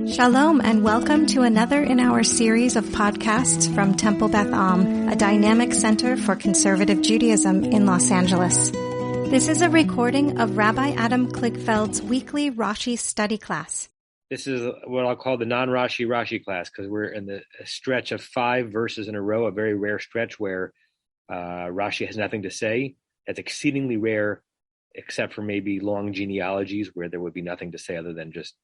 Shalom and welcome to another in our series of podcasts from Temple Beth Am, a dynamic center for conservative Judaism in Los Angeles. This is a recording of Rabbi Adam Kligfeld's weekly Rashi study class. This is what I'll call the non-Rashi Rashi class because we're in the stretch of 5 verses in a row, a very rare stretch where Rashi has nothing to say. That's exceedingly rare, except for maybe long genealogies where there would be nothing to say other than just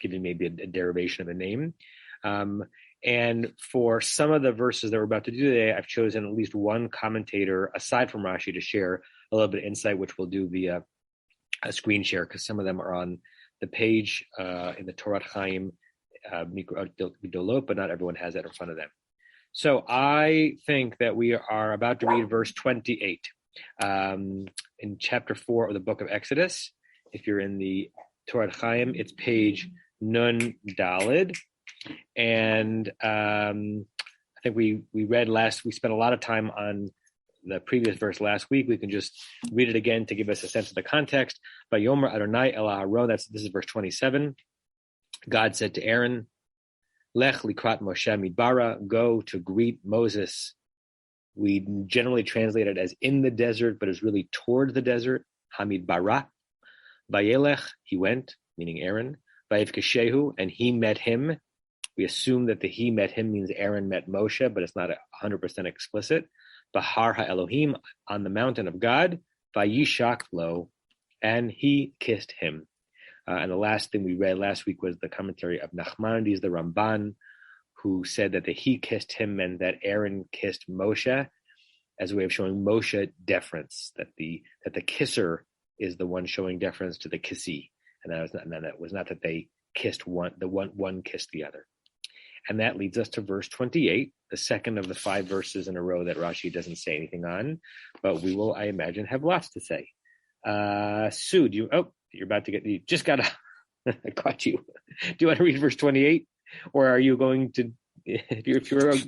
giving maybe a derivation of a name. And for some of the verses that we're about to do today, I've chosen at least one commentator aside from Rashi to share a little bit of insight, which we'll do via a screen share because some of them are on the page in the Torah Chaim Midolot, but not everyone has that in front of them. So I think that we are about to read verse 28 in chapter 4 of the book of Exodus. If you're in the Torah Chaim, it's page Nun Dalid. And I think we spent a lot of time on the previous verse last week. We can just read it again to give us a sense of the context. Vayomer Adonai el Aharon, this is verse 27. God said to Aaron, Lech likrat Moshe midbara, go to greet Moses. We generally translate it as in the desert, but it's really toward the desert. Hamidbara. Vayelech, he went, meaning Aaron. Vayivkeshehu, and he met him. We assume that the he met him means Aaron met Moshe, but it's not 100% explicit. Bahar ha-Elohim, on the mountain of God. Vayishak lo, and he kissed him. And the last thing we read last week was the commentary of Nachmanides, the Ramban, who said that the he kissed him meant that Aaron kissed Moshe as a way of showing Moshe deference, that the kisser is the one showing deference to the kissee. And that was not that they kissed one kissed the other. And that leads us to verse 28, the second of the 5 verses in a row that Rashi doesn't say anything on, but we will, I imagine, have lots to say. Sue, you're about to you just got to, I caught you. Do you want to read verse 28? Or are you going to, if you're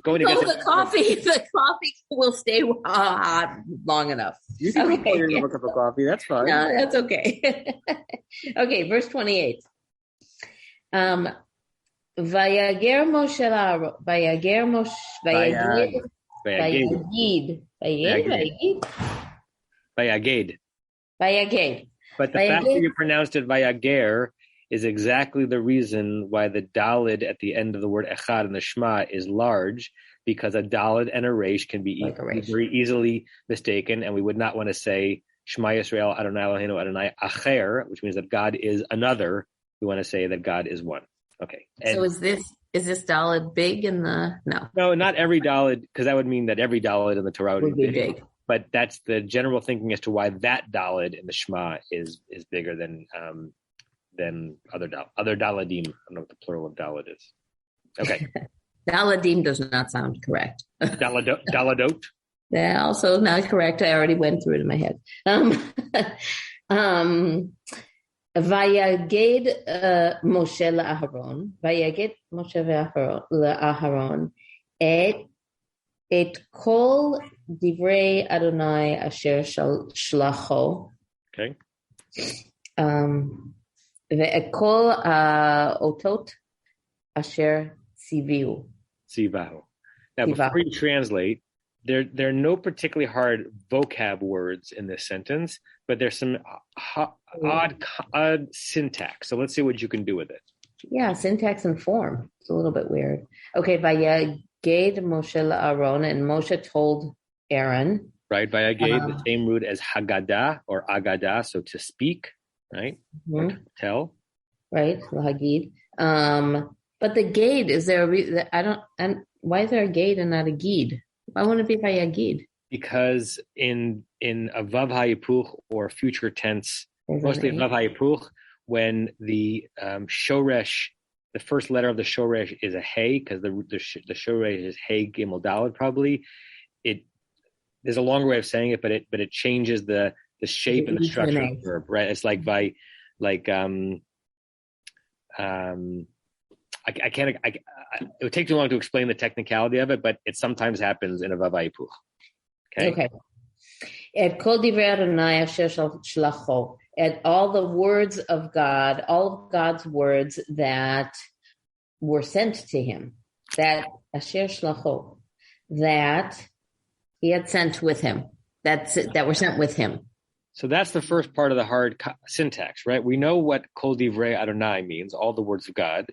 going to get the coffee will stay hot long enough. You can pour your cup of coffee, that's fine. No, that's okay. Okay, verse 28. Vayager Moshe Vayaged. But the fact that you pronounced it Vayager is exactly the reason why the Dalid at the end of the word Echad in the Shema is large, because a Dalid and a Resh can be very easily mistaken, and we would not want to say Shema Yisrael Adonai Eloheinu Adonai Acher, which means that God is another. We want to say that God is one. Okay. And so is this Dalid big in the No, not every Dalid, because that would mean that every Dalid in the Torah would be big. But that's the general thinking as to why that Dalid in the Shema is bigger than other Daladim. I don't know what the plural of Dalid is. Okay. Daladim does not sound correct. Daladot? Yeah, also not correct. I already went through it in my head. Vayaged Moshe la'Aharon. Vayaged Moshe la'Aharon. Et kol divrei Adonai asher shlacho. Okay. Ve'et kol otot asher sivahu. Now, before you translate, there are no particularly hard vocab words in this sentence, but there's some odd syntax. So let's see what you can do with it. Yeah, syntax and form. It's a little bit weird. Okay, Vayaged Moshe la'Aaron, and Moshe told Aaron. Right, Vayaged, the same root as Haggadah or Agadah, so to speak, right? Or to tell. Right, Lahagid. But the gate, is there a reason? Why is there a gate and not a gid? Why wouldn't it be Vayagid? Because in a Vav HaYipuch or future tense, mostly Vav HaYipuch, when the shoresh, the first letter of the shoresh is a hey, because the shoresh is hey gimel daled probably. There's a longer way of saying it, but it changes the shape and the structure of the verb, right? It's like it would take too long to explain the technicality of it, but it sometimes happens in a Vav HaYipuch. Okay. At kol divrei Adonai asher shlacho, at all the words of God, all of God's words that were sent to him, that asher shlacho, that he had sent with him, that were sent with him. So that's the first part of the hard syntax, right? We know what kol divrei Adonai means, all the words of God.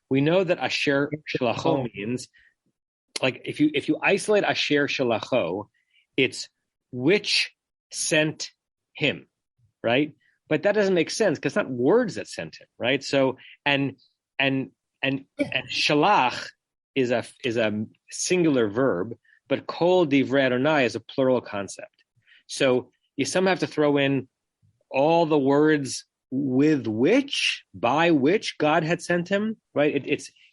We know that asher shalacho means, like if you isolate asher shalacho, it's which sent him, right? But that doesn't make sense because it's not words that sent him, right? So and shalach is a singular verb, but kol divrei Adonai is a plural concept. So you somehow have to throw in all the words with which, by which God had sent him, right?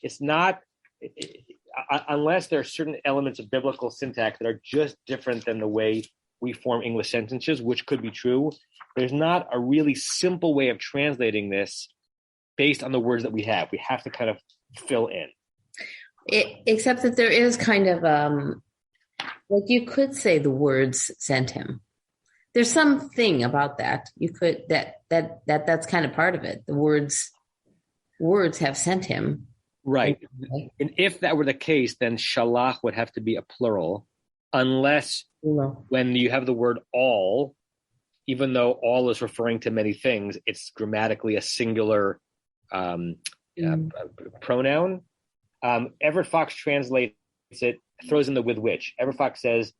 It's not, unless there are certain elements of biblical syntax that are just different than the way we form English sentences, which could be true. There's not a really simple way of translating this based on the words that we have. We have to kind of fill in. Except that there is kind of, like you could say the words sent him. There's something about that. You could, that's kind of part of it. The words have sent him. Right. And if that were the case, then shalach would have to be a plural, unless when you have the word all, even though all is referring to many things, it's grammatically a singular pronoun. Everett Fox translates it, throws in the with which. Everett Fox says,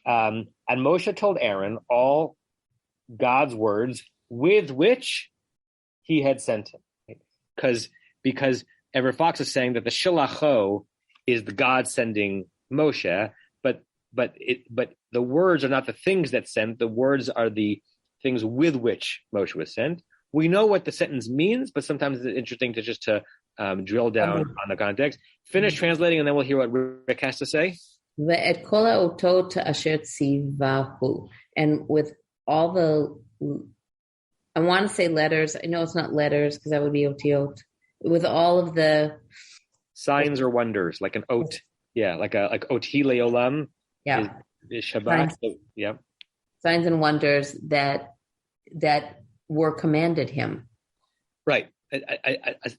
and Moshe told Aaron all God's words with which he had sent him. Because Everett Fox is saying that the shilacho is the God sending Moshe, but the words are not the things that sent. The words are the things with which Moshe was sent. We know what the sentence means, but sometimes it's interesting to just drill down on the context. Finish translating, and then we'll hear what Rick has to say. And with all the, I want to say letters. I know it's not letters because that would be otiot. With all of the signs or wonders, like an ot, like oti leolam, is Shabbat. Signs, signs and wonders that were commanded him. Right.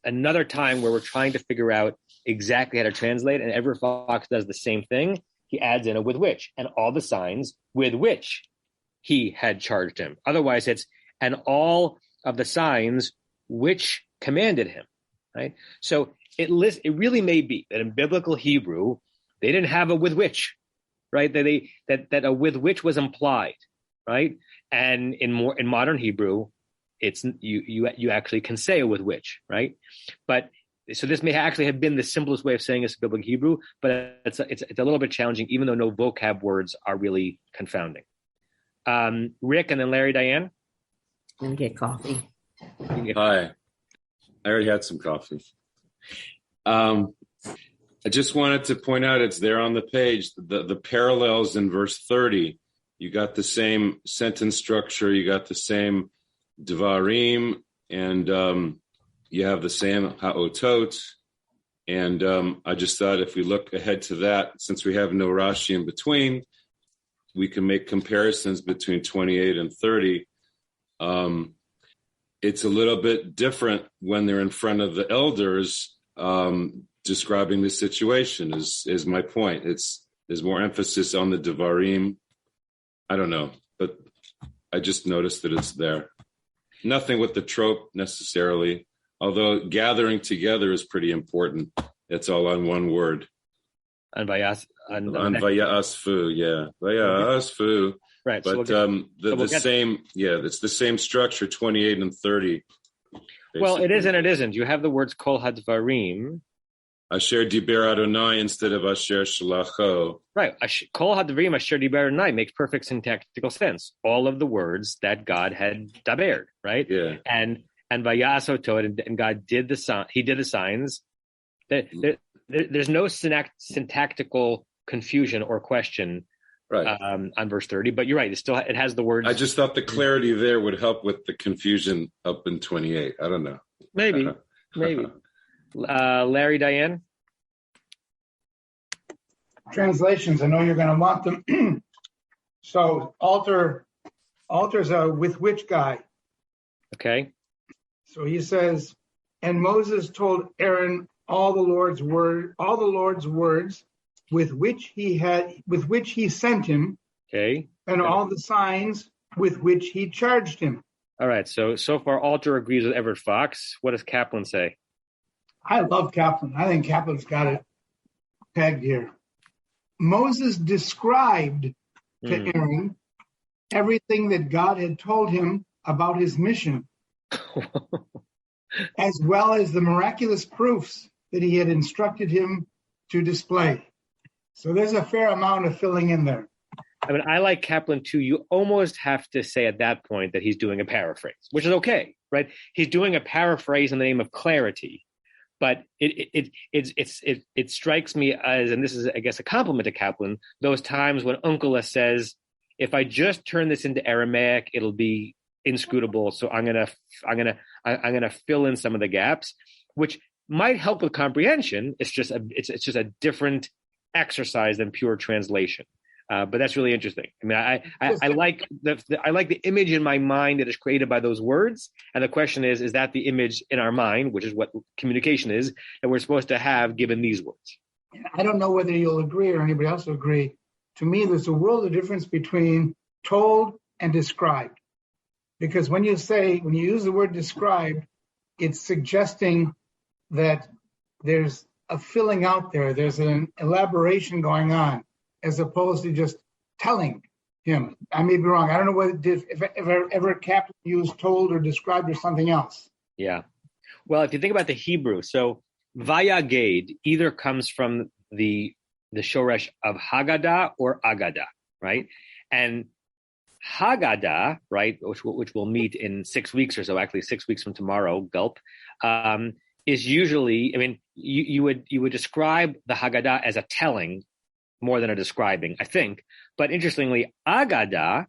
Another time where we're trying to figure out exactly how to translate, and Everett Fox does the same thing. He adds in a with which, and all the signs with which he had charged him. Otherwise, it's and all of the signs which commanded him. Right. So it really may be that in biblical Hebrew they didn't have a with which, right? That a with which was implied, right? And in modern Hebrew, it's you actually can say a with which, right? But so this may actually have been the simplest way of saying this in biblical Hebrew, but it's a little bit challenging, even though no vocab words are really confounding. Rick and then Larry, Diane. And get coffee. Hi, I already had some coffee. I just wanted to point out, it's there on the page, the parallels in verse 30. You got the same sentence structure, you got the same Devarim, and you have the same Ha'otot. And I just thought if we look ahead to that, since we have no Rashi in between, we can make comparisons between 28 and 30. It's a little bit different when they're in front of the elders describing the situation, is my point. There's more emphasis on the Devarim. I don't know, but I just noticed that it's there. Nothing with the trope necessarily, although gathering together is pretty important. It's all on one word. On Vayasfu, yeah. Vayasfu. Right. But it's the same structure, 28 and 30. Basically. Well, it is and it isn't. You have the words kol hadvarim. Asher diber Adonai instead of asher shalacho. Right. Kol hadvarim asher diber Adonai makes perfect syntactical sense. All of the words that God had dabered, right? Yeah. And vayasoto, and God did the sign. He did the signs. There's no syntactical confusion or question. Right. On verse 30, but you're right. It has the words. I just thought the clarity there would help with the confusion up in 28. I don't know. Maybe. Larry, Diane? Translations. I know you're going to want them. So Alter's a with which guy. Okay. So he says, and Moses told Aaron all the Lord's words with which he sent him, Okay. and all the signs with which he charged him. All right. So far, Alter agrees with Everett Fox. What does Kaplan say? I love Kaplan. I think Kaplan's got it pegged here. Moses described to Aaron everything that God had told him about his mission, as well as the miraculous proofs that he had instructed him to display. So there's a fair amount of filling in there. I mean, I like Kaplan too. You almost have to say at that point that he's doing a paraphrase, which is okay, right? He's doing a paraphrase in the name of clarity, but it strikes me as, and this is, I guess, a compliment to Kaplan, those times when Onkelos says, if I just turn this into Aramaic, it'll be inscrutable. So I'm gonna fill in some of the gaps, which might help with comprehension. It's just a different exercise than pure translation. But that's really interesting. I mean, I like the image in my mind that is created by those words, and the question is that the image in our mind, which is what communication is, that we're supposed to have given these words? I don't know whether you'll agree or anybody else will agree. To me, there's a world of difference between told and described, because when you use the word described, it's suggesting that there's a filling out there, there's an elaboration going on, as opposed to just telling him. I may be wrong. I don't know whether if ever Kaplan used told or described or something else. Yeah. Well, if you think about the Hebrew, so vayaged either comes from the shoresh of Haggadah or Agadah, right? And Haggadah, right, which we'll meet in 6 weeks or so, actually 6 weeks from tomorrow, gulp, is usually, I mean, you would describe the Haggadah as a telling more than a describing, I think. But interestingly, Agadah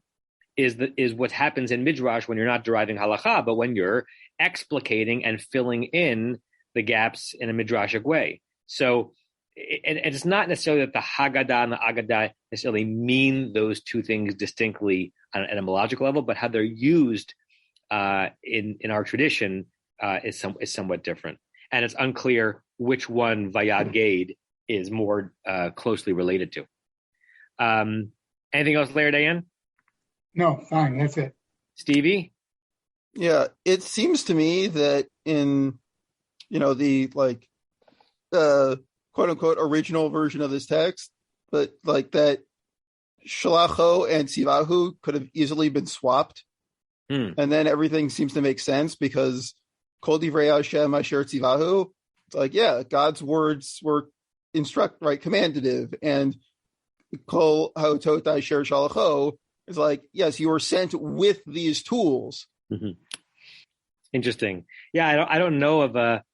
is what happens in Midrash when you're not deriving halacha, but when you're explicating and filling in the gaps in a midrashic way. So and it's not necessarily that the Haggadah and the Agadah necessarily mean those two things distinctly at a homological level, but how they're used in our tradition is somewhat different. And it's unclear which one vayaged is more closely related to. Anything else, Larry, Diane? No, fine, that's it. Stevie? Yeah, it seems to me that in, the quote unquote original version of this text, but like that Shalacho and Tzivahu could have easily been swapped. And then everything seems to make sense because Kol Divrei Hashem Asher Tzivahu, it's like, yeah, God's words were commandative, and Kol Haotot Asher Shalacho is like, yes, you were sent with these tools. Mm-hmm. Interesting. Yeah, I don't know of a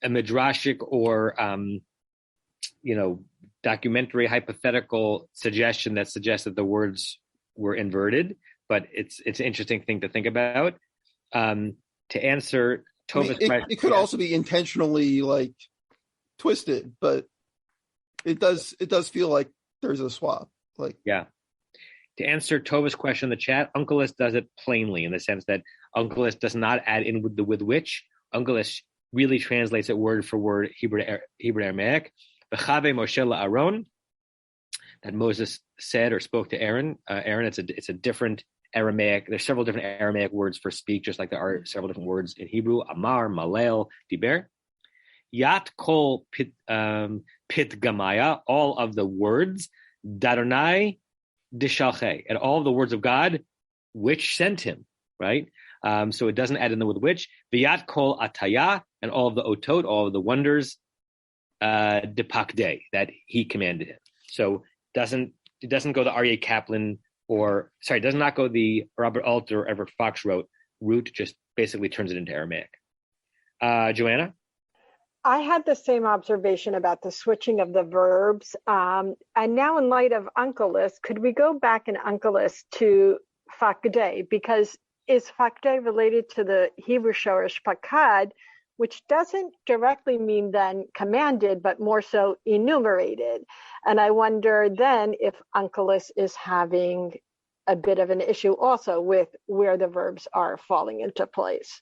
midrashic or documentary hypothetical suggestion that suggests that the words were inverted, but it's an interesting thing to think about. To answer Tova's question, it could also be intentionally twisted, but it does feel like there's a swap. To answer Tova's question in the chat, Onkelos does it plainly in the sense that Onkelos does not add in with which. Onkelos really translates it word for word Hebrew Aramaic. V'chave Moshe la'Aaron, that Moses said or spoke to Aaron. Aaron, it's a different Aramaic. There's several different Aramaic words for speak, just like there are several different words in Hebrew. Amar, Malel, Diber. Yat kol pit gamaya, all of the words. Daronai dishalche, and all of the words of God, which sent him, right? So it doesn't add in the with which. V'yat kol ataya, and all of the otot, all of the wonders, depakde, that he commanded him. So it doesn't go the Aryeh Kaplan does not go the Robert Alter or Everett Fox route, just basically turns it into Aramaic. Joanna? I had the same observation about the switching of the verbs. And now in light of Onkelos, could we go back in Onkelos to fakdeh? Because is fakdeh related to the Hebrew shoresh pakad, which doesn't directly mean then commanded, but more so enumerated. And I wonder then if Onkelos is having a bit of an issue also with where the verbs are falling into place.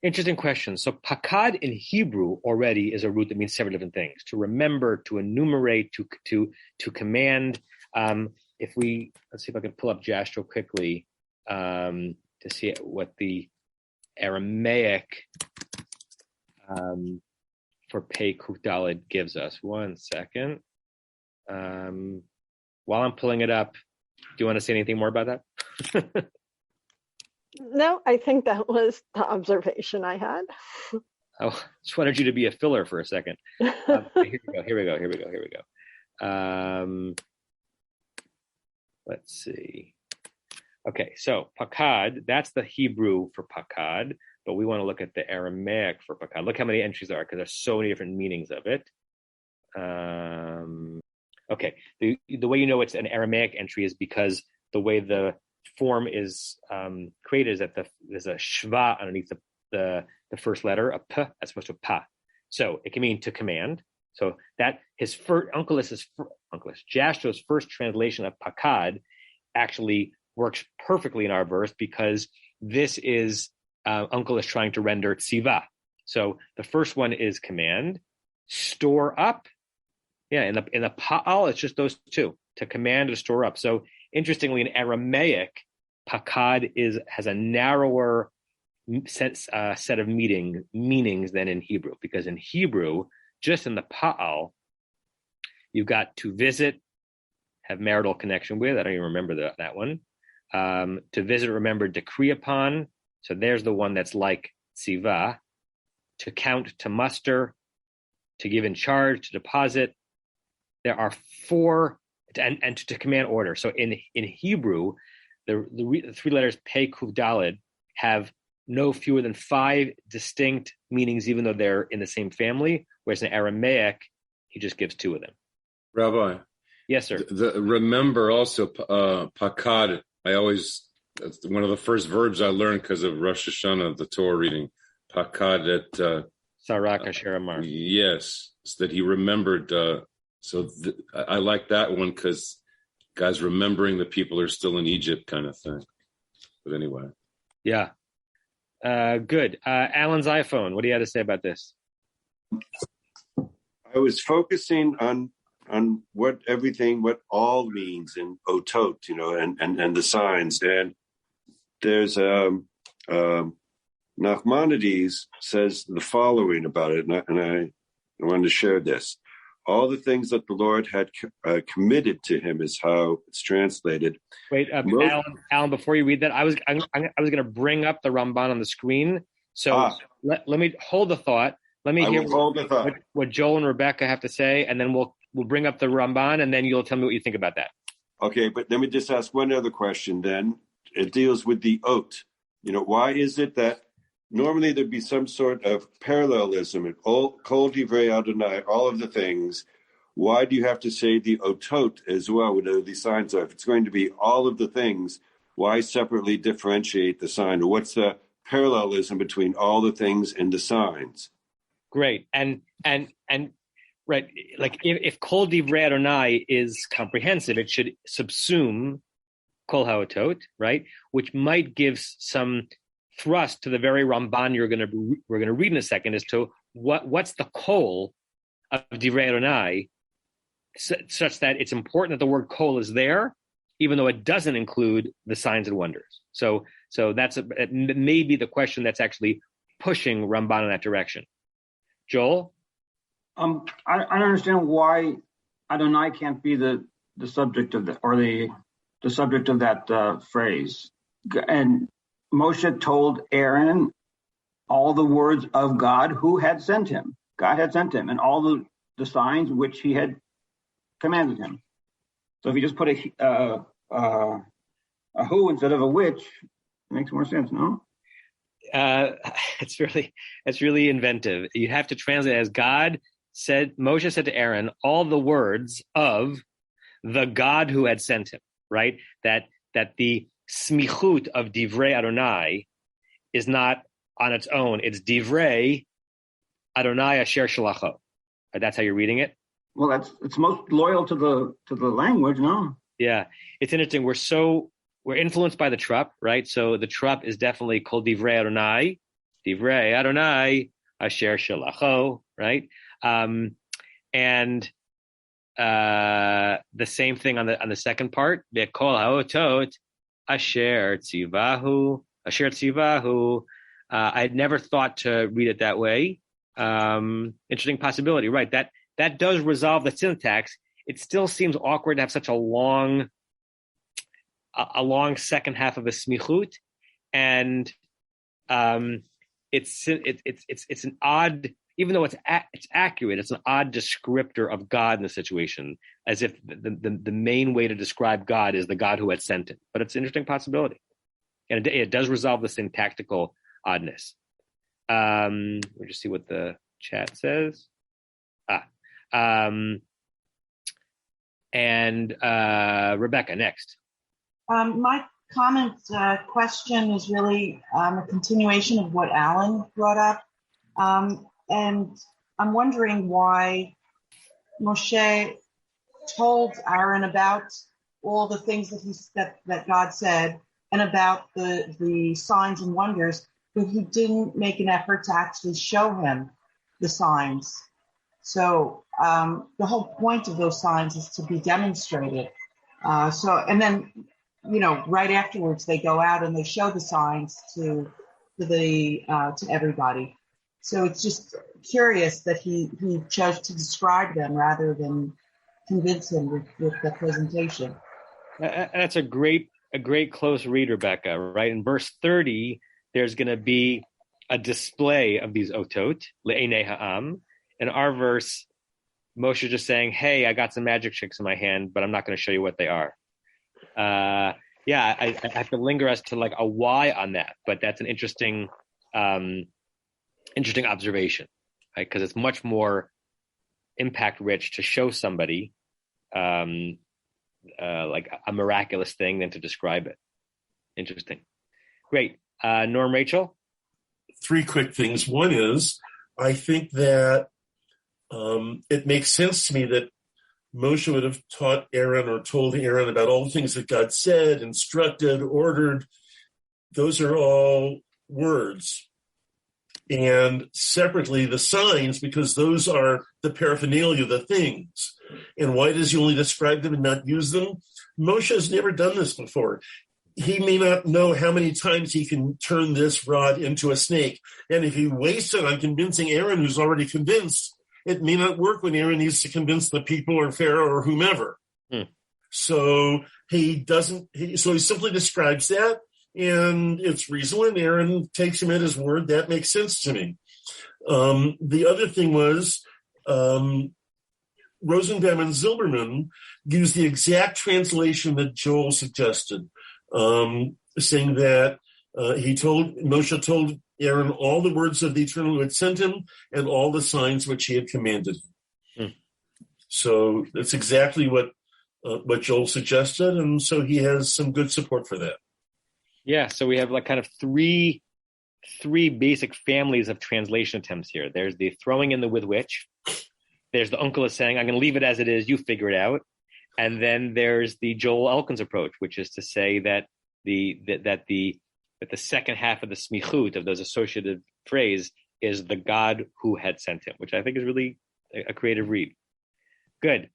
Interesting question. So pakad in Hebrew already is a root that means several different things: to remember, to enumerate, to command. Let's see if I can pull up Jastrow quickly to see what the Aramaic for Pei Kuf Daled gives us. 1 second. While I'm pulling it up, do you want to say anything more about that? No, I think that was the observation I had. Oh, just wanted you to be a filler for a second. Here we go. Let's see. Okay, so pakad, that's the Hebrew for pakad, but we want to look at the Aramaic for pakad. Look how many entries there are, because there's so many different meanings of it. Okay, the way you know it's an Aramaic entry is because the way the form is created is that there's a shva underneath the first letter, a p, as opposed to a pa. So it can mean to command. So that his first Jastrow's first translation of pakad actually works perfectly in our verse, because this is Uncle is trying to render tziva. So the first one is command, store up. Yeah, in the pa'al, it's just those two, to command or store up. So interestingly, in Aramaic, pakad has a narrower set of meanings than in Hebrew, because in Hebrew, just in the pa'al, you've got to visit, have marital connection with. I don't even remember that one. To visit, remember, decree upon. So there's the one that's like tziva. To count, to muster, to give in charge, to deposit. There are 4, and to command order. So in Hebrew, the 3 letters Pei Kuf Daled have no fewer than 5 distinct meanings, even though they're in the same family. Whereas in Aramaic, he just gives 2 of them. Rabbi. Yes, sir. Remember also pakad. That's one of the first verbs I learned because of Rosh Hashanah, the Torah reading. Pakad at Sarak Asher Amar. Yes, that he remembered. I like that one because guys remembering the people are still in Egypt kind of thing. But anyway. Yeah. Good. Alan's iPhone. What do you have to say about this? I was focusing on what all means in otot, and the signs. And there's Nachmanides says the following about it, and I wanted to share this. All the things that the Lord had committed to him is how it's translated. Wait, Alan, before you read that, I was going to bring up the Ramban on the screen. So let me hold the thought. Let me hear what Joel and Rebecca have to say, and then we'll bring up the Ramban, and then you'll tell me what you think about that. Okay, but let me just ask one other question then. It deals with the oat. Why is it that normally there'd be some sort of parallelism in Kol Divrei Adonai, all of the things? Why do you have to say the otot as well, whatever these signs are? If it's going to be all of the things, why separately differentiate the sign? Or what's the parallelism between all the things and the signs? Great. And right, like if Kol Divrei Adonai is comprehensive, it should subsume Kol HaOtot, right? Which might give some thrust to the very Ramban we're going to read in a second as to what's the Kol of Divrei Adonai, such that it's important that the word Kol is there, even though it doesn't include the signs and wonders. So that's maybe the question that's actually pushing Ramban in that direction. Joel? I don't understand why Adonai can't be the subject of the subject of that phrase. And Moshe told Aaron all the words of God who had sent him. God had sent him, and all the signs which he had commanded him. So if you just put a who instead of a which, it makes more sense, no? It's really inventive. You have to translate as Moshe said to Aaron all the words of the God who had sent him, right? That the smichut of Divrei Adonai is not on its own. It's Divrei Adonai Asher Shalacho. That's how you're reading it? Well, it's most loyal to the language, no? Yeah. It's interesting. We're influenced by the trup, right? So the trup is definitely Kol Divrei Adonai, divrei Adonai asher shalacho, right? And the same thing on the second part, Be'kol haotot asher tzivahu. I had never thought to read it that way. Interesting possibility, right? That does resolve the syntax. It still seems awkward to have such a long second half of a smichut, and it's an odd, even though it's accurate, it's an odd descriptor of God in the situation, as if the main way to describe God is the God who had sent it. But it's an interesting possibility, and it does resolve the syntactical oddness. We'll just see what the chat says. And Rebecca, next. My comment question is really a continuation of what Alan brought up. And I'm wondering why Moshe told Aaron about all the things that God said and about the signs and wonders, but he didn't make an effort to actually show him the signs. So the whole point of those signs is to be demonstrated. And then, right afterwards they go out and they show the signs to everybody. So it's just curious that he chose to describe them rather than convince him with the presentation. That's a great close read, Rebecca, right? In verse 30, there's going to be a display of these otot, le'enei ha'am. In our verse, Moshe is just saying, hey, I got some magic tricks in my hand, but I'm not going to show you what they are. I have to linger as to like a why on that, but that's an interesting observation, right? Because it's much more impact rich to show somebody like a miraculous thing than to describe it. Interesting. Great. Norm, Rachel? 3 quick things. One is, I think that it makes sense to me that Moshe would have taught Aaron or told Aaron about all the things that God said, instructed, ordered. Those are all words. And separately, the signs, because those are the paraphernalia, the things. And why does he only describe them and not use them? Moshe has never done this before. He may not know how many times he can turn this rod into a snake. And if he wastes it on convincing Aaron, who's already convinced, it may not work when Aaron needs to convince the people or Pharaoh or whomever. So he simply describes that, and it's reasonable, and Aaron takes him at his word. That makes sense to me. The other thing was Rosenbaum and Zilberman used the exact translation that Joel suggested, saying that Moshe told Aaron all the words of the Eternal who had sent him and all the signs which he had commanded him. So that's exactly what Joel suggested, and so he has some good support for that. Yeah, so we have like kind of three basic families of translation attempts here. There's the throwing in the with which. There's the uncle is saying, I'm going to leave it as it is, you figure it out. And then there's the Joel Elkins approach, which is to say that the second half of the smichut, of those associative phrase, is the God who had sent him, which I think is really a creative read. Good.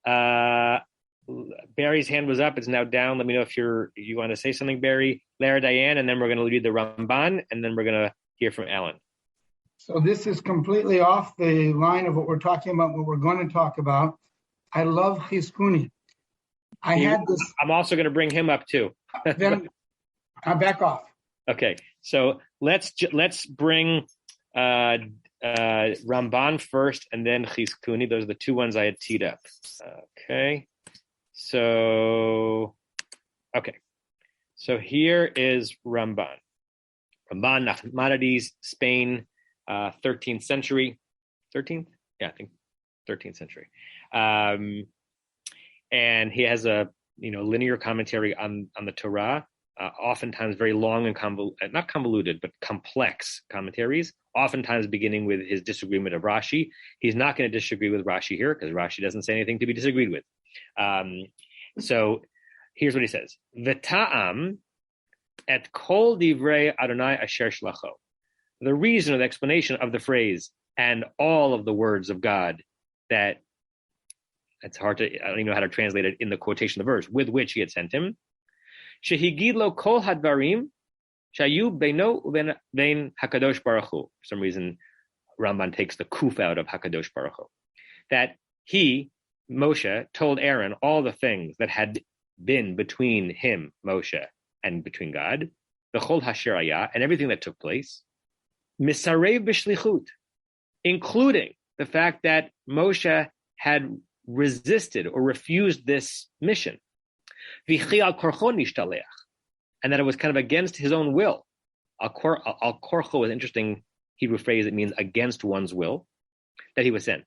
Barry's hand was up. It's now down. Let me know if you want to say something, Barry. Lara, Diane, and then we're going to read the Ramban, and then we're going to hear from Alan. So this is completely off the line of what we're talking about, what we're going to talk about. I love Chizkuni. I'm also going to bring him up too. Then I'll back off. Okay, so let's bring Ramban first, and then Chizkuni. Those are the two ones I had teed up. Okay, so here is Ramban. Ramban, Nachmanides, Spain, 13th century. 13th? Yeah, I think 13th century. And he has a linear commentary on the Torah. Oftentimes very long and not convoluted, but complex commentaries, oftentimes beginning with his disagreement of Rashi. He's not going to disagree with Rashi here because Rashi doesn't say anything to be disagreed with. So here's what he says. V'ta'am et kol divrei Adonai asher shlacho. the reason or the explanation of the phrase and all of the words of God that it's hard to, I don't even know how to translate it in the quotation of the verse, with which he had sent him. Shehigid lo kol hadvarim shayu beino ubein hakadosh baruch hu. For some reason, Ramban takes the kuf out of hakadosh baruch hu. That he, Moshe, told Aaron all the things that had been between him, Moshe, and between God, the chol hasheraya, and everything that took place, misarev b'shlichut, including the fact that Moshe had resisted or refused this mission, v'chi al korcho nishtaleach, and that it was kind of against his own will. Al korcho is interesting Hebrew phrase. It means against one's will, that he was sent.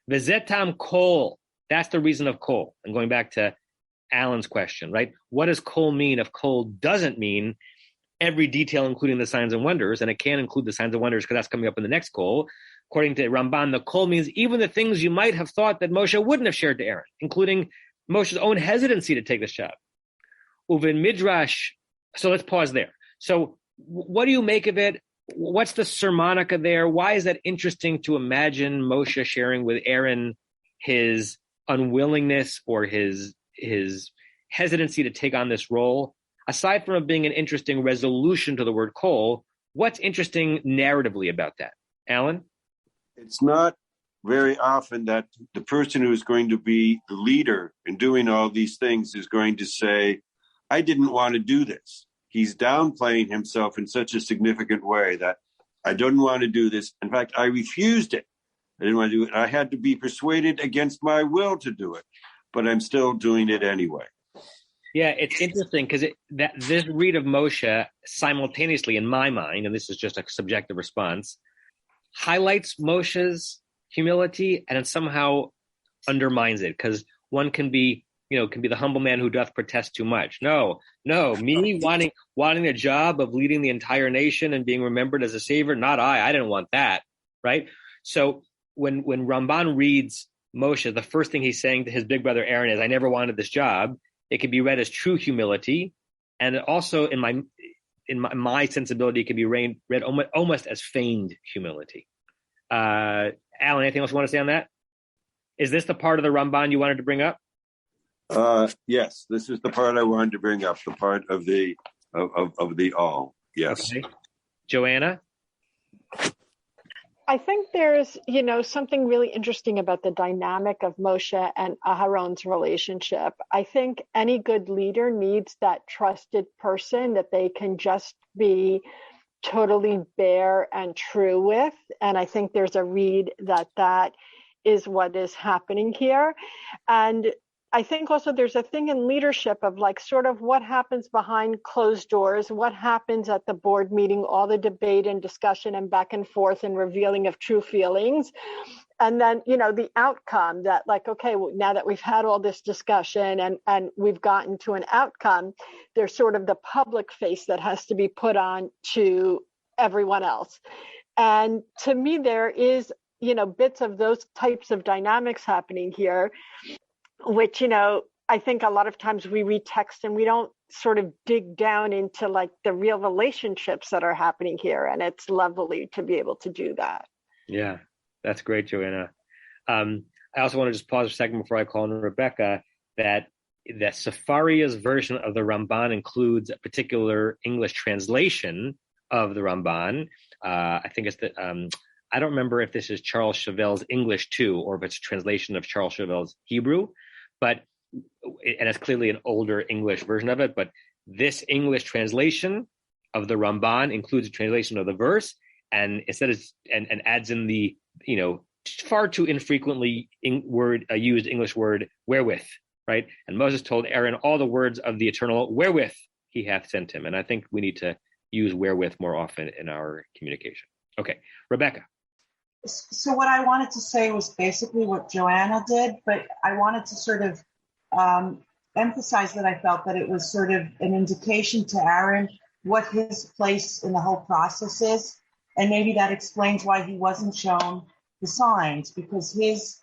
V'zetam kol, that's the reason of kol. And going back to Alan's question, right? What does kol mean if kol doesn't mean every detail, including the signs and wonders? And it can include the signs and wonders because that's coming up in the next kol. According to Ramban, the kol means even the things you might have thought that Moshe wouldn't have shared to Aaron, including Moshe's own hesitancy to take this job. Uvin midrash. So let's pause there. So what do you make of it? What's the sermonica there? Why is that interesting to imagine Moshe sharing with Aaron his unwillingness or his hesitancy to take on this role? Aside from it being an interesting resolution to the word kol, what's interesting narratively about that? Alan? It's not very often that the person who is going to be the leader in doing all these things is going to say, I didn't want to do this. He's downplaying himself in such a significant way that I didn't want to do this. In fact, I refused it. I didn't want to do it. I had to be persuaded against my will to do it, but I'm still doing it anyway. Yeah, it's interesting because this read of Moshe simultaneously, in my mind, and this is just a subjective response, highlights Moshe's humility and it somehow undermines it, because one can be the humble man who doth protest too much. No, me wanting the job of leading the entire nation and being remembered as a savior, not I didn't want that, right? So when Ramban reads Moshe, the first thing he's saying to his big brother Aaron is, I never wanted this job. It can be read as true humility, and also in my sensibility, it can be read almost as feigned humility. Alan, anything else you want to say on that? Is this the part of the Ramban you wanted to bring up? Yes, this is the part I wanted to bring up, the part of the all. Yes. Okay. Joanna? I think there's, something really interesting about the dynamic of Moshe and Aharon's relationship. I think any good leader needs that trusted person that they can just be totally bare and true with. And I think there's a read that is what is happening here. And I think also there's a thing in leadership of sort of what happens behind closed doors, what happens at the board meeting, all the debate and discussion and back and forth and revealing of true feelings. And then, the outcome that now that we've had all this discussion and we've gotten to an outcome, there's sort of the public face that has to be put on to everyone else. And to me, there is, bits of those types of dynamics happening here, which, I think a lot of times we read text and we don't sort of dig down into the real relationships that are happening here. And it's lovely to be able to do that. Yeah, that's great, Joanna. I also want to just pause a second before I call on Rebecca, that Safaria's version of the Ramban includes a particular English translation of the Ramban. I think it's I don't remember if this is Charles Chevel's English too, or if it's a translation of Charles Chevel's Hebrew, and it's clearly an older English version of it. But this English translation of the Ramban includes a translation of the verse, and instead and adds in the far too infrequently used English word wherewith, right? And Moses told Aaron all the words of the eternal wherewith he hath sent him. And I think we need to use wherewith more often in our communication. Okay, Rebecca. So what I wanted to say was basically what Joanna did, but I wanted to sort of emphasize that I felt that it was sort of an indication to Aaron what his place in the whole process is. And maybe that explains why he wasn't shown the signs, because his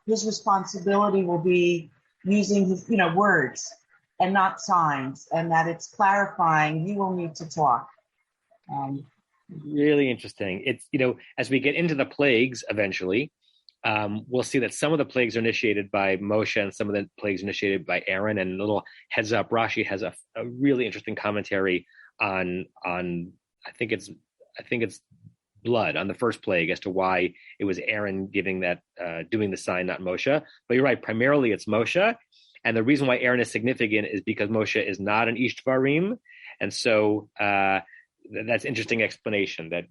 responsibility will be using his, words and not signs, and that it's clarifying, you will need to talk. Really interesting. It's, as we get into the plagues eventually, we'll see that some of the plagues are initiated by Moshe and some of the plagues initiated by Aaron. And a little heads up, Rashi has a really interesting commentary on I think it's blood, on the first plague, as to why it was Aaron giving that doing the sign, not Moshe. But you're right, primarily it's Moshe. And the reason why Aaron is significant is because Moshe is not an Ish Dvarim. And so that's interesting explanation, that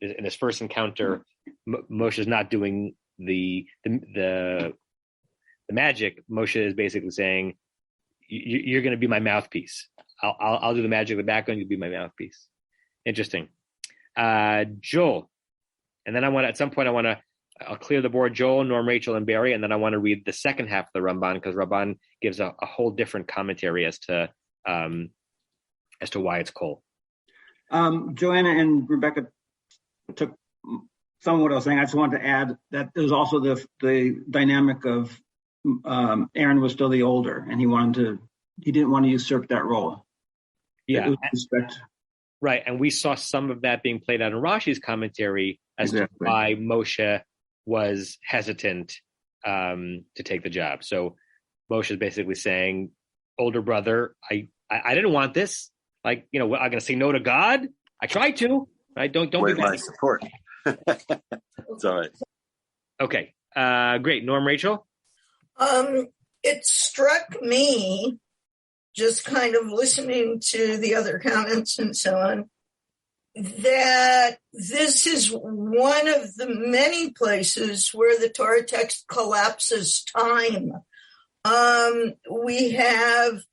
in his first encounter, Moshe is not doing the magic. Moshe is basically saying, you're going to be my mouthpiece. I'll do the magic in the background. You'll be my mouthpiece. Interesting. Joel. And then I'll clear the board. Joel, Norm, Rachel, and Barry. And then I want to read the second half of the Ramban, because Ramban gives a whole different commentary as to why it's cold. Joanna and Rebecca took some of what I was saying. I just wanted to add that there was also the dynamic of Aaron was still the older, and he didn't want to usurp that role. Yeah. Respect. Right. And we saw some of that being played out in Rashi's commentary as to why Moshe was hesitant to take the job. So Moshe is basically saying, older brother, I didn't want this. I'm going to say no to God. I tried to. Right? Don't be my support. It's all right. Okay. Great. Norm, Rachel? It struck me, just kind of listening to the other comments and so on, that this is one of the many places where the Torah text collapses time. We have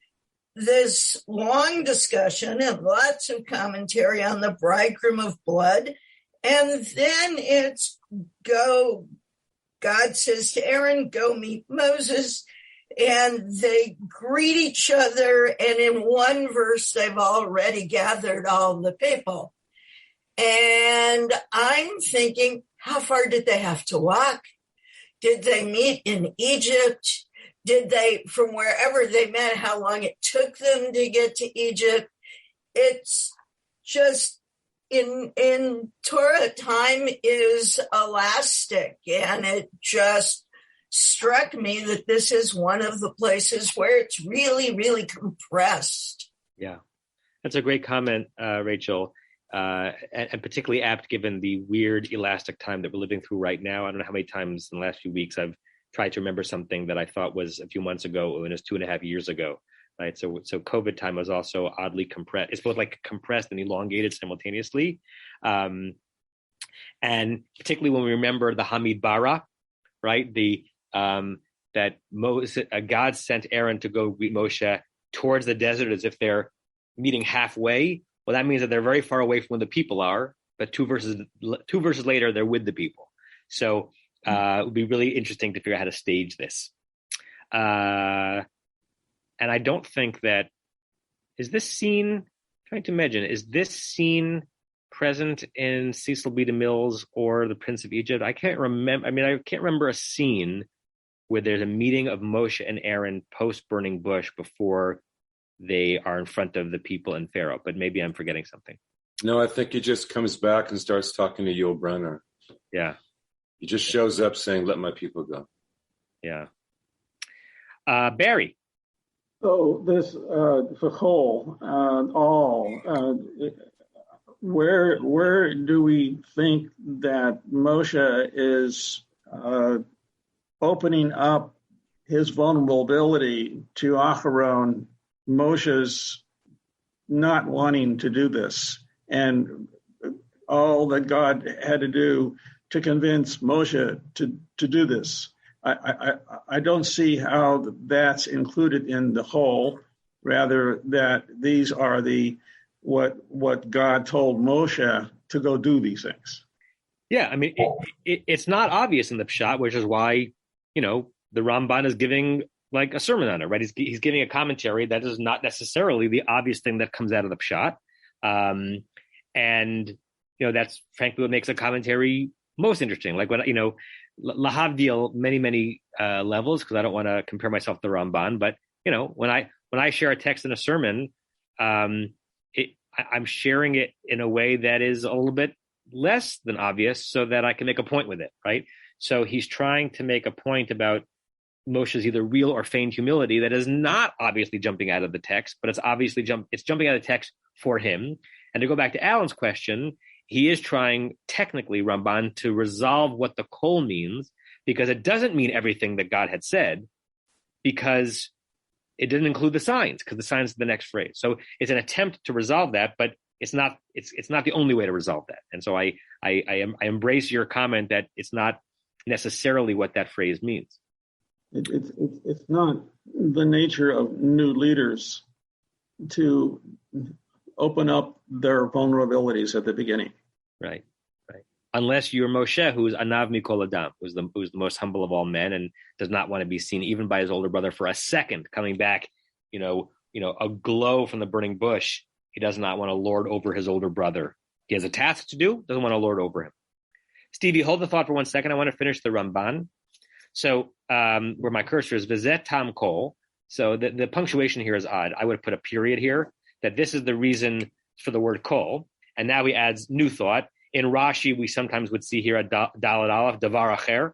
this long discussion and lots of commentary on the bridegroom of blood, and then God says to Aaron, go meet Moses, and they greet each other, and in one verse, they've already gathered all the people. And I'm thinking, how far did they have to walk? Did they meet in Egypt? Did they, from wherever they met, how long it took them to get to Egypt? It's just, in Torah, time is elastic, and it just struck me that this is one of the places where it's really, really compressed. Yeah, that's a great comment, Rachel, and particularly apt given the weird elastic time that we're living through right now. I don't know how many times in the last few weeks I've tried to remember something that I thought was a few months ago and it was 2.5 years ago. Right. So COVID time was also oddly compressed. It's both like compressed and elongated simultaneously. And particularly when we remember the Hamid Bara, right? That Moses, God sent Aaron to go greet Moshe towards the desert as if they're meeting halfway. Well, that means that they're very far away from where the people are, but two verses later, they're with the people. So it would be really interesting to figure out how to stage this. And I don't think that, is this scene present in Cecil B. DeMille's or The Prince of Egypt? I can't remember. I can't remember a scene where there's a meeting of Moshe and Aaron post burning bush before they are in front of the people and Pharaoh, but maybe I'm forgetting something. No, I think he just comes back and starts talking to Yul Brynner. Yeah. He just shows up saying, let my people go. Yeah. Barry. So this V'chol, all, where do we think that Moshe is opening up his vulnerability to Aharon, Moshe's not wanting to do this, and all that God had to do to convince Moshe to do this? I don't see how that's included in the whole, rather that these are what God told Moshe to go do these things. Yeah, it's not obvious in the Pshat, which is why, the Ramban is giving like a sermon on it, right? He's giving a commentary that is not necessarily the obvious thing that comes out of the Pshat. And that's frankly what makes a commentary most interesting. Like when, lahavdil many levels, because I don't want to compare myself to the Ramban, but when I share a text in a sermon, I'm sharing it in a way that is a little bit less than obvious so that I can make a point with it, right? So he's trying to make a point about Moshe's either real or feigned humility that is not obviously jumping out of the text, but it's obviously jumping out of the text for him. And to go back to Alan's question, he is trying technically, Ramban, to resolve what the kol means, because it doesn't mean everything that God had said, because it didn't include the signs, because the signs is the next phrase. So it's an attempt to resolve that, but it's not the only way to resolve that. And so I embrace your comment that it's not necessarily what that phrase means. It's not the nature of new leaders to open up their vulnerabilities at the beginning. Right. Unless you're Moshe, who's Anav Mikol Adam, who's the most humble of all men and does not want to be seen even by his older brother for a second, coming back, aglow from the burning bush. He does not want to lord over his older brother. He has a task to do, doesn't want to lord over him. Stevie, hold the thought for 1 second. I want to finish the Ramban. So where my cursor is, Vizet Tam Kol. So the punctuation here is odd. I would put a period here, that this is the reason for the word kol. And now he adds new thought. In Rashi, we sometimes would see here a Dalet Aleph, Davar Acher.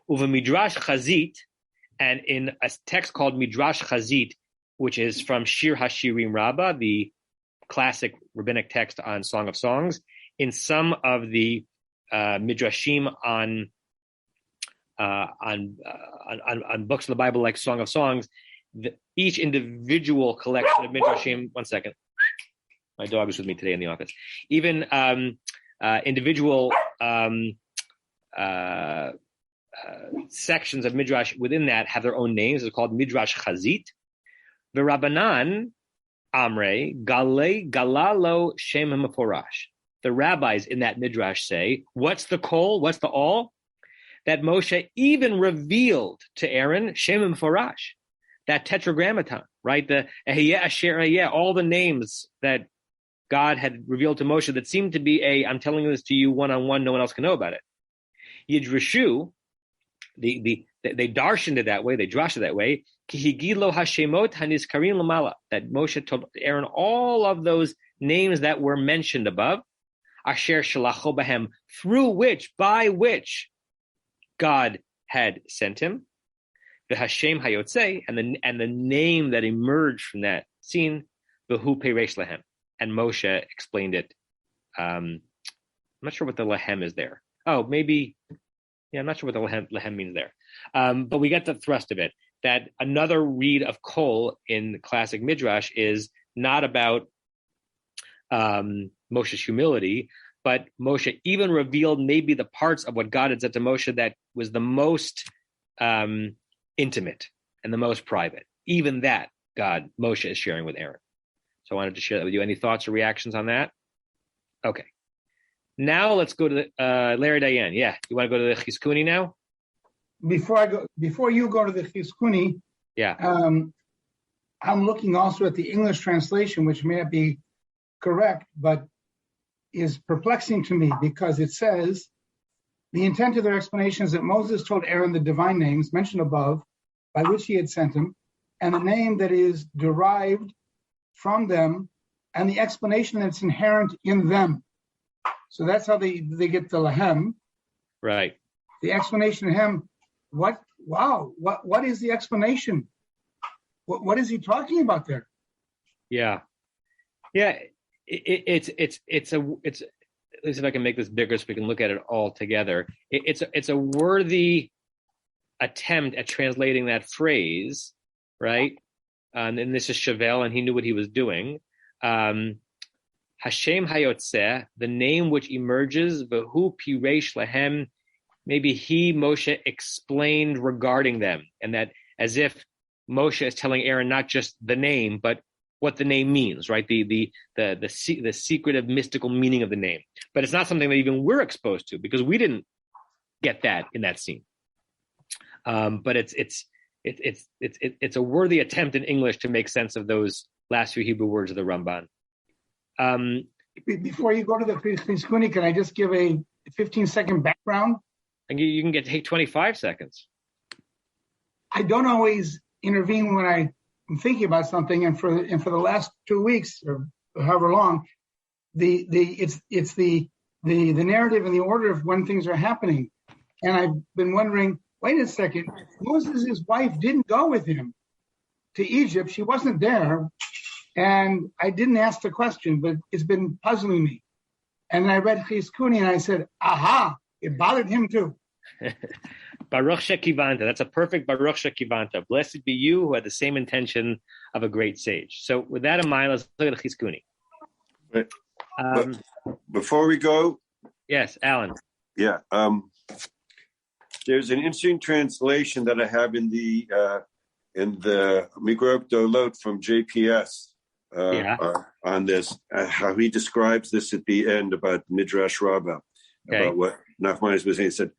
Uva Midrash Chazit, and in a text called Midrash Chazit, which is from Shir Hashirim Rabbah, the classic rabbinic text on Song of Songs, in some of the midrashim on books of the Bible like Song of Songs, each individual collection of midrashim. 1 second, my dog is with me today in the office. Even individual sections of midrash within that have their own names. It's called Midrash Chazit. The Rabbanan Amre Galalo Shem Meforash. The rabbis in that midrash say, what's the kol? What's the all? That Moshe even revealed to Aaron Shem Meforash, that tetragrammaton, right? The Ehiyeh Asher Ehiyeh, all the names that God had revealed to Moshe that seemed to be I'm telling this to you one-on-one, no one else can know about it. Yidrishu, they darshaned it that way, they drashed it that way, Kihigilo Hashemot Hanizkarim Lamala, that Moshe told Aaron all of those names that were mentioned above, Asher Shalacho Bahem, by which God had sent him, the Hashem Hayotze, and the name that emerged from that scene, Behu Peresh Lahem. And Moshe explained it. I'm not sure what the Lahem is there. Oh, maybe, I'm not sure what the Lahem means there. But we get the thrust of it, that another read of Kol in classic Midrash is not about Moshe's humility, but Moshe even revealed maybe the parts of what God had said to Moshe that was the most intimate and the most private. Even that Moshe is sharing with Aaron. So I wanted to share that with you. Any thoughts or reactions on that? Okay. Now let's go to Larry Diane. Yeah, you want to go to the Chizkuni now? Before you go to the Chizkuni, I'm looking also at the English translation, which may not be correct, but is perplexing to me because it says, the intent of their explanation is that Moses told Aaron the divine names mentioned above, by which he had sent him, and the name that is derived from them, and the explanation that's inherent in them. So that's how they get the Lahem. Right. The explanation of him. What is the explanation? What is he talking about there? Yeah. It's at least if I can make this bigger so we can look at it all together. It's a worthy attempt at translating that phrase, right? And this is Chevelle, and he knew what he was doing. Hashem Hayotzeh, the name which emerges, Vehu Piresh Lahem, maybe Moshe, explained regarding them, and that as if Moshe is telling Aaron not just the name, but what the name means, right? The secretive mystical meaning of the name. But it's not something that even we're exposed to because we didn't get that in that scene. But it's a worthy attempt in English to make sense of those last few Hebrew words of the Ramban. Before you go to the Chizkuni, can I just give a 15-second background? And you can take 25 seconds. I don't always intervene when I'm thinking about something, and for the last 2 weeks or however long, it's the narrative and the order of when things are happening. And I've been wondering, wait a second, Moses' wife didn't go with him to Egypt. She wasn't there. And I didn't ask the question, but it's been puzzling me. And I read Chizkuni and I said, aha, it bothered him too. Baruch Shekivanta. That's a perfect Baruch Shekivanta. Blessed be you who had the same intention of a great sage. So with that in mind, let's look at Chizkuni. But before we go. Yes, Alan. Yeah. There's an interesting translation that I have in the Migrot Dolot from JPS on this, how he describes this at the end about Midrash Rabbah, about what Nachmanides was saying. He said,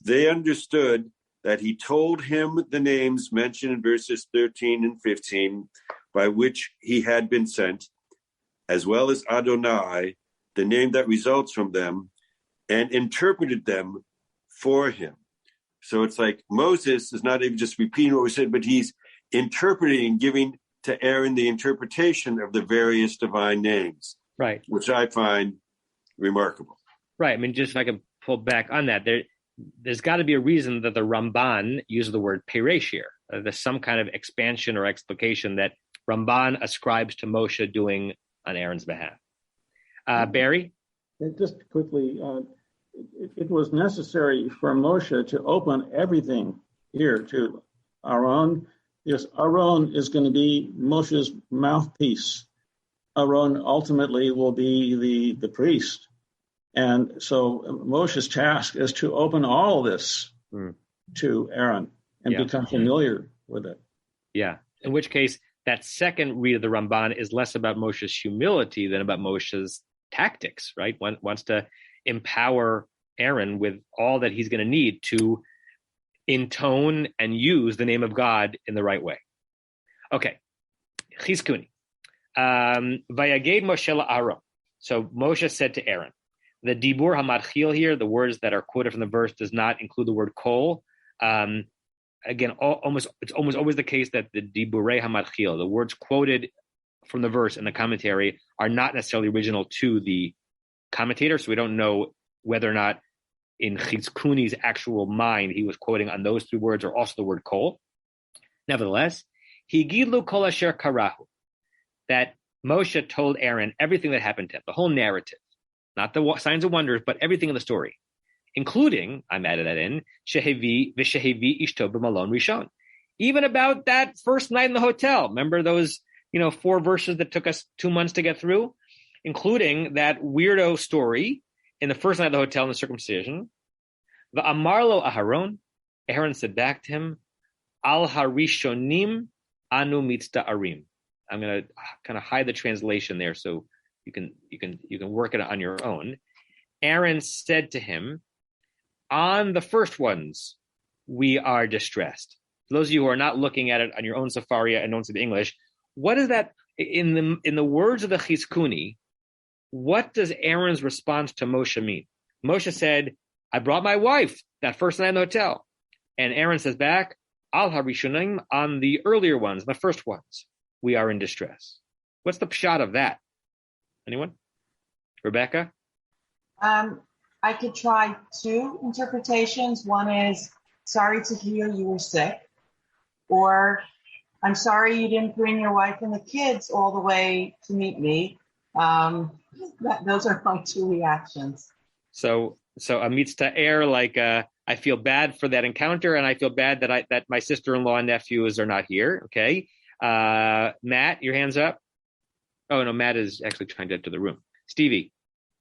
they understood that he told him the names mentioned in verses 13 and 15 by which he had been sent, as well as Adonai, the name that results from them, and interpreted them for him. So it's like Moses is not even just repeating what we said, but he's interpreting and giving to Aaron the interpretation of the various divine names. Right. Which I find remarkable. Right. I mean, just if I can pull back on that, there's got to be a reason that the Ramban uses the word Peresh here. There's some kind of expansion or explication that Ramban ascribes to Moshe doing on Aaron's behalf. Barry? Just quickly, it was necessary for Moshe to open everything here to Aaron, because Aaron is going to be Moshe's mouthpiece. Aaron ultimately will be the priest. And so Moshe's task is to open all this to Aaron and become familiar with it. Yeah. In which case, that second read of the Ramban is less about Moshe's humility than about Moshe's tactics, right? One wants to empower Aaron with all that he's going to need to intone and use the name of God in the right way. Okay. Chizkuni. Vayaged Moshe la'Aaron. So Moshe said to Aaron, the dibur hamadchil here, the words that are quoted from the verse, does not include the word kol. Again, it's almost always the case that the diburei hamadchil, the words quoted from the verse in the commentary, are not necessarily original to the commentator. So we don't know whether or not in Chizkuni's actual mind he was quoting on those three words or also the word kol. Nevertheless, higidlu kol asher karahu, that Moshe told Aaron everything that happened to him, the whole narrative. Not the signs and wonders, but everything in the story, including, I'm added that in, Shehevi ishto b'malon rishon. Even about that first night in the hotel. Remember those, 4 verses that took us 2 months to get through, including that weirdo story in the first night of the hotel in the circumcision. V'amarlo Aharon, Aaron said back to him, al harishonim anu mitzta'arim. I'm going to kind of hide the translation there so you can work it on your own. Aaron said to him, on the first ones, we are distressed. For those of you who are not looking at it on your own Sefaria and don't see the English, what is that in the words of the Chizkuni? What does Aaron's response to Moshe mean? Moshe said, I brought my wife that first night in the hotel. And Aaron says back, Al harishonim, on the earlier ones, the first ones, we are in distress. What's the pshat of that? Anyone? Rebecca? I could try 2 interpretations. One is, sorry to hear you were sick. Or, I'm sorry you didn't bring your wife and the kids all the way to meet me. Those are my 2 reactions. So a mitzta'er, like I feel bad for that encounter, and I feel bad that my sister-in-law and nephews are not here. Okay. Matt, your hands up. Oh, no, Matt is actually trying to enter the room. Stevie.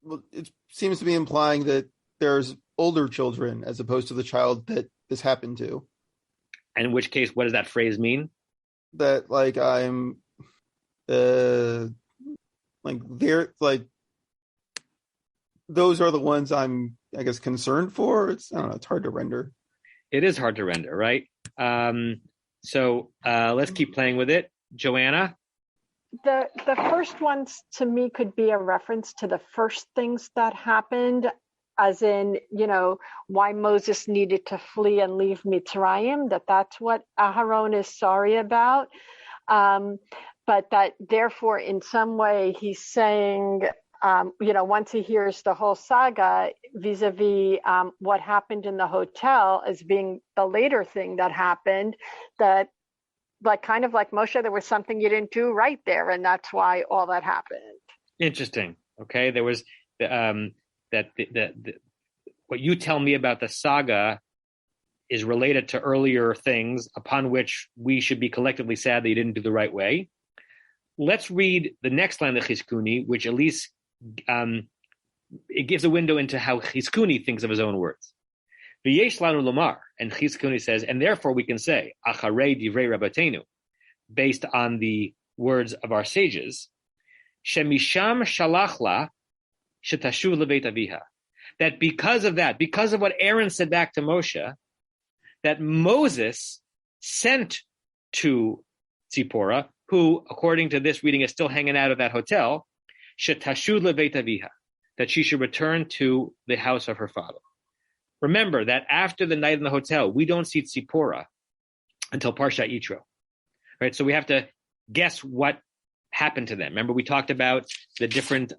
Well, it seems to be implying that there's older children as opposed to the child that this happened to. And in which case, what does that phrase mean? That, like, I'm, like, they're, like, those are the ones I'm, I guess, concerned for. I don't know, it's hard to render. It is hard to render, right? So let's keep playing with it. Joanna? The first ones to me could be a reference to the first things that happened, as in, why Moses needed to flee and leave Mitzrayim, that's what Aharon is sorry about. But but that therefore in some way he's saying, once he hears the whole saga vis-a-vis what happened in the hotel as being the later thing that happened, that kind of like Moshe, there was something you didn't do right there, and that's why all that happened. Interesting. Okay, there was what you tell me about the saga is related to earlier things upon which we should be collectively sad that you didn't do the right way. Let's read the next line of Chizkuni, which at least it gives a window into how Chizkuni thinks of his own words. V'yesh lanu lomar, and Chizkuni says, and therefore we can say, acharei divrei rabbeinu, based on the words of our sages, shemisham shalachla shetashuv lebeit aviha, that because of what Aaron said back to Moshe, that Moses sent to Tzipporah, who, according to this reading, is still hanging out at that hotel, shetashuv lebeit aviha, that she should return to the house of her father. Remember that after the night in the hotel, we don't see Tzipporah until Parshat Yitro, right? So we have to guess what happened to them. Remember, we talked about the different,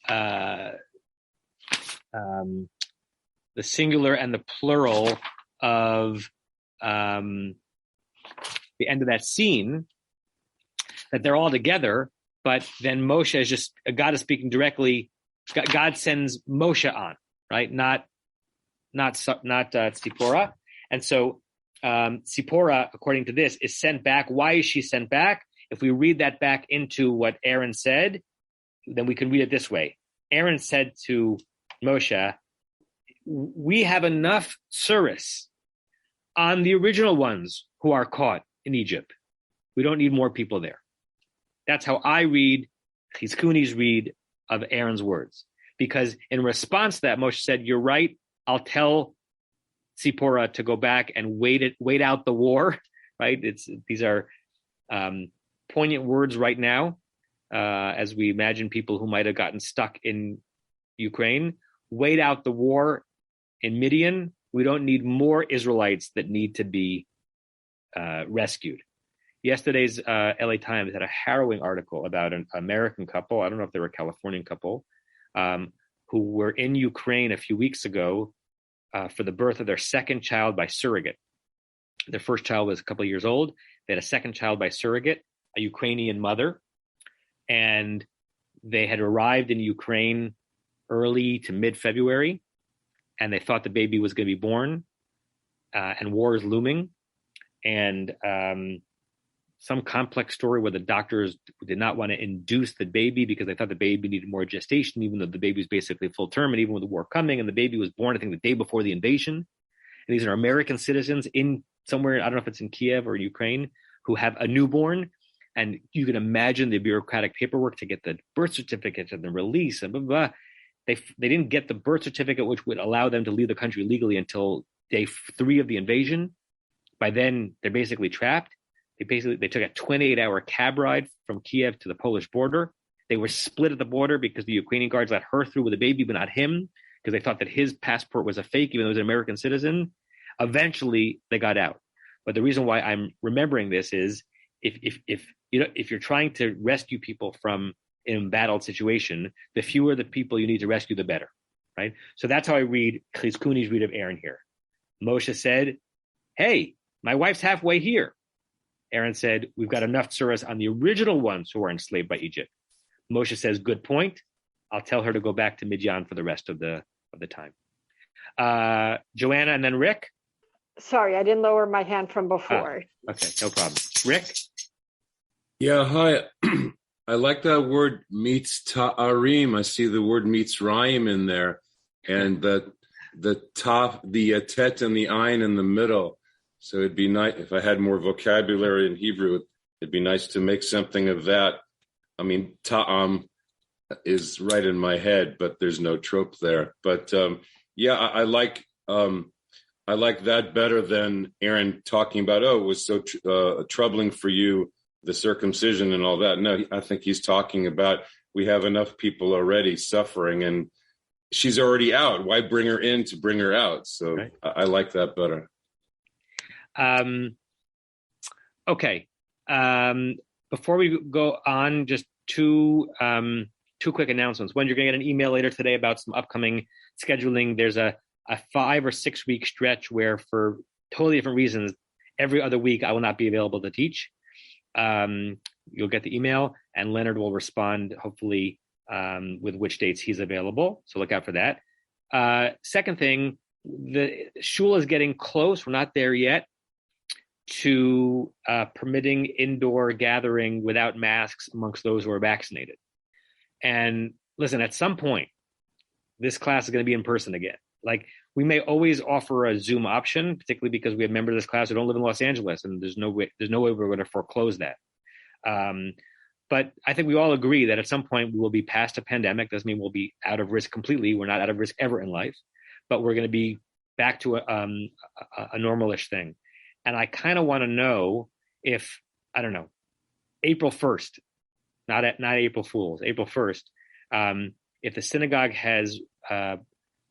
the singular and the plural of the end of that scene, that they're all together, but then Moshe is just, God is speaking directly. God sends Moshe on, right? Not Tzipporah. And so Tzipporah, according to this, is sent back. Why is she sent back? If we read that back into what Aaron said, then we can read it this way. Aaron said to Moshe, we have enough tsuris on the original ones who are caught in Egypt. We don't need more people there. That's how I read Chizkuni's read of Aaron's words. Because in response to that, Moshe said, you're right, I'll tell Tzipporah to go back and wait out the war, right? These are poignant words right now, as we imagine people who might have gotten stuck in Ukraine. Wait out the war in Midian. We don't need more Israelites that need to be rescued. Yesterday's LA Times had a harrowing article about an American couple. I don't know if they were a Californian couple, who were in Ukraine a few weeks ago for the birth of their second child by surrogate. Their first child was a couple of years old. They had a second child by surrogate, a Ukrainian mother. And they had arrived in Ukraine early to mid-February, and they thought the baby was going to be born, and war is looming. And some complex story where the doctors did not want to induce the baby because they thought the baby needed more gestation, even though the baby was basically full term, and even with the war coming, and the baby was born, I think, the day before the invasion. And these are American citizens in somewhere, I don't know if it's in Kiev or Ukraine, who have a newborn. And you can imagine the bureaucratic paperwork to get the birth certificate and the release and blah, blah, blah. They didn't get the birth certificate, which would allow them to leave the country legally until day 3 of the invasion. By then, they're basically trapped. They took a 28-hour cab ride from Kiev to the Polish border. They were split at the border because the Ukrainian guards let her through with a baby, but not him, because they thought that his passport was a fake, even though he was an American citizen. Eventually, they got out. But the reason why I'm remembering this is if you're trying to rescue people from an embattled situation, the fewer the people you need to rescue, the better, right? So that's how I read Chizkuni's read of Aaron here. Moshe said, hey, my wife's halfway here. Aaron said, we've got enough tsuras on the original ones who are enslaved by Egypt. Moshe says, good point. I'll tell her to go back to Midian for the rest of the time. Joanna and then Rick. Sorry, I didn't lower my hand from before. Okay, no problem. Rick? Yeah, hi. I like that word meets ta'arim. I see the word meets rhyme in there. And the tet and the ayin in the middle. So it'd be nice if I had more vocabulary in Hebrew. It'd be nice to make something of that. I mean, ta'am is right in my head, but there's no trope there. But yeah, I like that better than Aaron talking about, it was so troubling for you, the circumcision and all that. No, I think he's talking about we have enough people already suffering, and she's already out. Why bring her in to bring her out? So right. I like that better. Okay. before we go on, just two quick announcements. One, you're going to get an email later today about some upcoming scheduling. There's a 5 or 6 week stretch where, for totally different reasons, every other week I will not be available to teach. You'll get the email, and Leonard will respond, hopefully, with which dates he's available. So look out for that. Second thing, the shul is getting close. We're not there yet to permitting indoor gathering without masks amongst those who are vaccinated. And listen, at some point, this class is going to be in person again. Like, we may always offer a Zoom option, particularly because we have members of this class who don't live in Los Angeles, and there's no way we're going to foreclose that. But I think we all agree that at some point we will be past a pandemic. Doesn't mean we'll be out of risk completely. We're not out of risk ever in life, but we're going to be back to a normal-ish thing. And I kind of want to know if, I don't know, April 1st, not April Fools, April 1st, if the synagogue has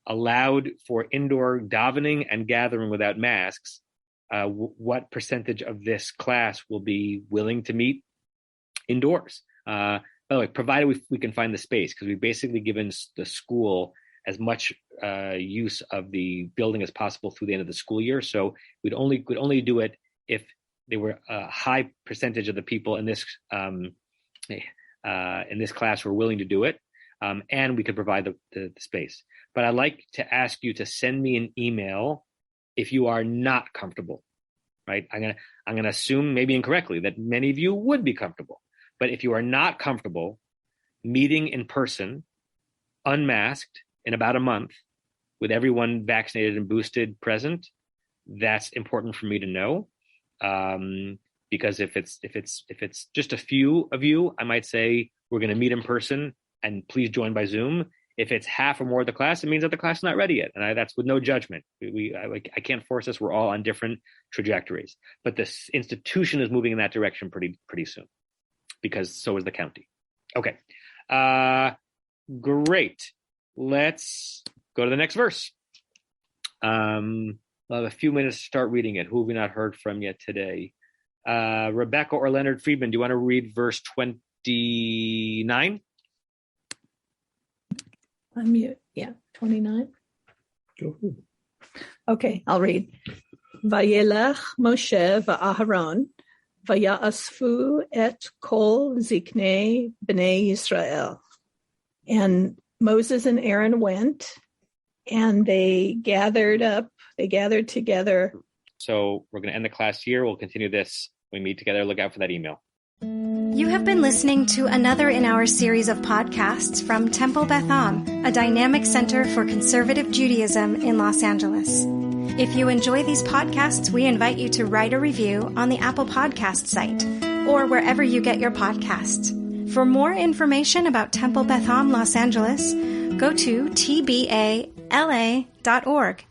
allowed for indoor davening and gathering without masks, what percentage of this class will be willing to meet indoors? By the way, provided we can find the space, because we've basically given the school as much use of the building as possible through the end of the school year. So we'd only do it if there were a high percentage of the people in this class who are willing to do it, and we could provide the space. But I'd like to ask you to send me an email if you are not comfortable. Right? I'm gonna assume, maybe incorrectly, that many of you would be comfortable. But if you are not comfortable meeting in person, unmasked, in about a month, with everyone vaccinated and boosted present, that's important for me to know. Because if it's just a few of you, I might say we're going to meet in person and please join by Zoom. If it's half or more of the class, it means that the class is not ready yet, and that's with no judgment. I can't force us. We're all on different trajectories, but this institution is moving in that direction pretty soon, because so is the county. Okay, great. Let's go to the next verse. We'll have a few minutes to start reading it. Who have we not heard from yet today? Rebecca or Leonard Friedman, do you want to read verse 29? Unmute. Yeah, 29. Okay, I'll read. Vayelech Moshe va'Aharon vayasfu et kol ziknei bnei Yisrael. And Moses and Aaron went, and they gathered together. So we're going to end the class here. We'll continue this when we meet together. Look out for that email. You have been listening to another in our series of podcasts from Temple Beth Am, a dynamic center for conservative Judaism in Los Angeles. If you enjoy these podcasts, we invite you to write a review on the Apple Podcast site or wherever you get your podcasts. For more information about Temple Beth Am Los Angeles, go to tbala.org.